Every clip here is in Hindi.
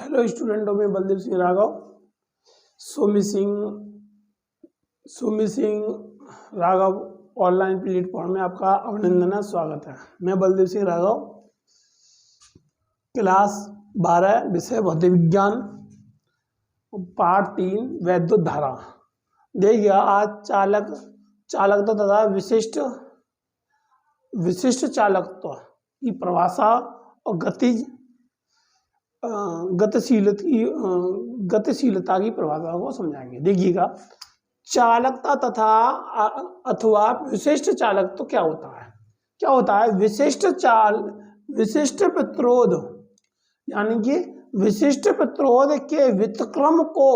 हेलो स्टूडेंटों में बलदेव सिंह राघव सोमी सिंह राघव ऑनलाइन प्लेटफॉर्म में आपका अभिनंदन है, स्वागत है। मैं बलदेव सिंह राघव, क्लास 12 विषय भौतिक विज्ञान, पार्ट 3 वैद्युत धारा। देखिए आज चालकत्व तथा विशिष्ट चालकत्व की परिभाषा और गतिशीलता की परिभाषा को समझाएंगे। देखिएगा, चालकता तथा अथवा विशिष्ट चालकत्व तो क्या होता है विशिष्ट प्रतिरोध, यानी कि विशिष्ट प्रतिरोध के व्युत्क्रम को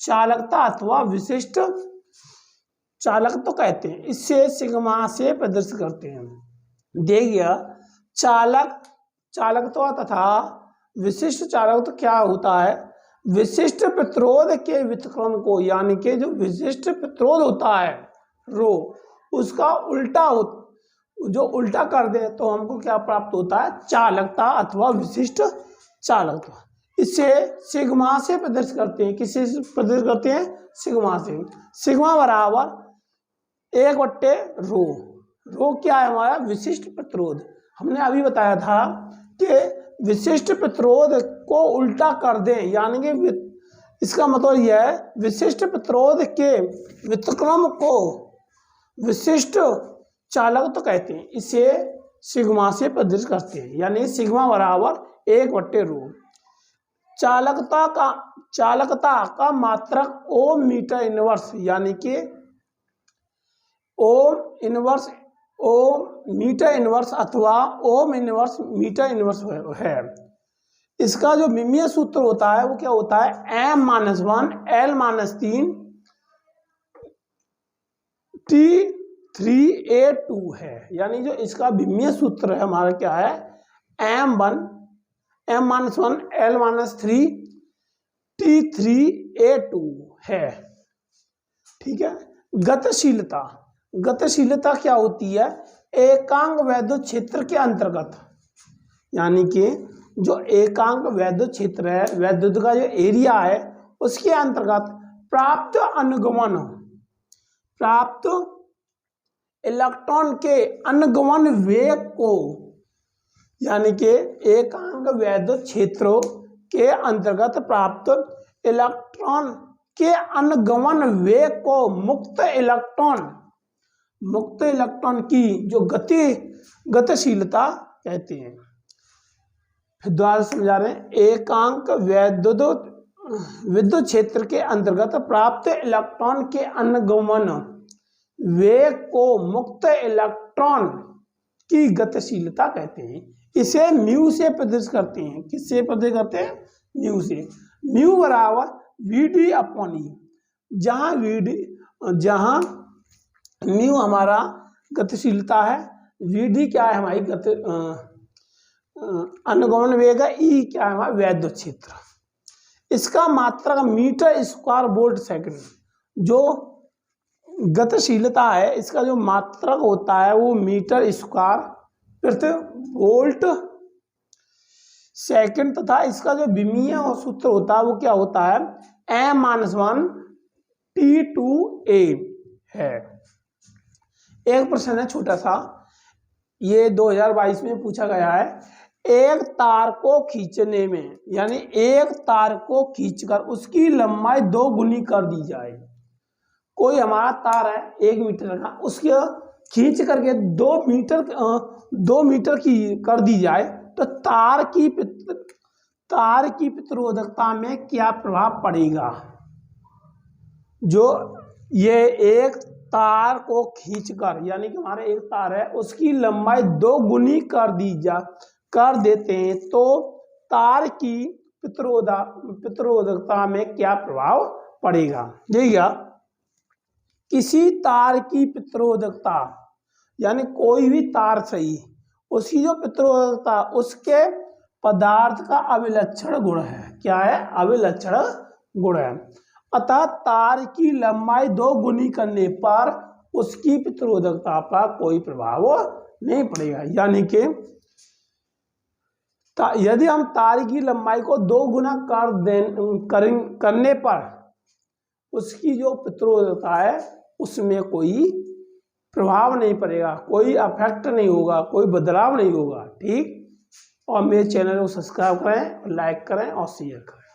चालकता अथवा विशिष्ट चालकत्व तो कहते हैं। इससे सिग्मा से प्रदर्शित करते हैं। देखिए, चालकत्व तथा विशिष्ट चालकत्व क्या होता है? विशिष्ट प्रतिरोध के व्युत्क्रम को, यानी कि जो विशिष्ट प्रतिरोध होता है रो, उसका जो उल्टा कर दे तो हमको क्या प्राप्त होता है? चालकता अथवा विशिष्ट चालकत्व। इससे सिग्मा से प्रदर्शित करते हैं। किससे प्रदर्शित करते हैं? सिग्मा से। सिग्मा बराबर 1/रो। रो क्या है? हमारा विशिष्ट प्रतिरोध। हमने अभी बताया था कि विशिष्ट प्रतिरोध को उल्टा कर दें, यानी कि इसका मतलब यह है विशिष्ट प्रतिरोध के व्युत्क्रम को विशिष्ट चालकत्व तो कहते हैं। इसे सिग्मा से प्रदर्शित करते हैं, यानी सिग्मा बराबर 1/रो। चालकता का मात्रक ओम मीटर इनवर्स, यानी कि ओम मीटर इनवर्स अथवा ओम इनवर्स मीटर इनवर्स है। इसका जो मिमीय सूत्र होता है वो क्या होता है? M-1 L-3 T3A2 है। यानी जो इसका विमीय सूत्र है हमारा क्या है? M-1 L-3 T3A2 है। ठीक है। गतिशीलता क्या होती है? एकांक वैद्युत क्षेत्र के अंतर्गत, यानी कि जो एकांक वैद्युत क्षेत्र है, वैद्युत का जो एरिया है, उसके अंतर्गत प्राप्त इलेक्ट्रॉन के अनुगमन वेग को, यानी कि एकांक वैद्युत क्षेत्रों के अंतर्गत प्राप्त इलेक्ट्रॉन के अनुगमन वेग को मुक्त इलेक्ट्रॉन की जो गतिशीलता कहते हैं। फिर दोबारा समझा रहे हैं। एकांक विद्युत क्षेत्र के अंतर्गत प्राप्त इलेक्ट्रॉन के अनुगमन वेग को मुक्त इलेक्ट्रॉन की गतिशीलता कहते हैं। इसे म्यू से प्रदर्शित करते हैं। किससे प्रदर्शित करते हैं? म्यू से। म्यू बराबर VD/E, जहां म्यू हमारा गतिशीलता है, VD क्या है? हमारी अनुगमन वेग है, E क्या है? हमारा वैद्युत क्षेत्र। इसका मात्रक मीटर स्क्वायर वोल्ट सेकंड। जो गतिशीलता है, इसका जो मात्रक होता है वो मीटर स्क्वायर प्रति वोल्ट सेकंड, तथा इसका जो विमीय सूत्र होता है वो क्या होता है? M-1 T2A है। एक प्रश्न है छोटा सा, ये 2022 में पूछा गया है। एक तार को खींचने में, यानी एक तार को खींचकर उसकी लंबाई 2 गुनी कर दी जाए। कोई हमारा तार है 1 मीटर का, उसके खींच करके 2 मीटर की कर दी जाए तो तार की प्रतिरोधकता में क्या प्रभाव पड़ेगा? जो ये एक तार को खींचकर, यानी कि हमारे एक तार है, उसकी लंबाई 2 गुनी कर देते हैं तो तार की प्रतिरोधकता में क्या प्रभाव पड़ेगा? देखिए, किसी तार की प्रतिरोधकता, यानी कोई भी तार सही, उसकी जो प्रतिरोधकता उसके पदार्थ का अभिलक्षण गुण है। क्या है? अभिलक्षण गुण है। अतः तार की लंबाई 2 गुनी करने पर उसकी प्रतिरोधकता पर कोई प्रभाव नहीं पड़ेगा। यानी कि यदि हम तार की लंबाई को 2 गुना करने पर उसकी जो प्रतिरोध होता है उसमें कोई प्रभाव नहीं पड़ेगा, कोई अफेक्ट नहीं होगा, कोई बदलाव नहीं होगा। ठीक, और मेरे चैनल को सब्सक्राइब करें, लाइक करें और शेयर करें।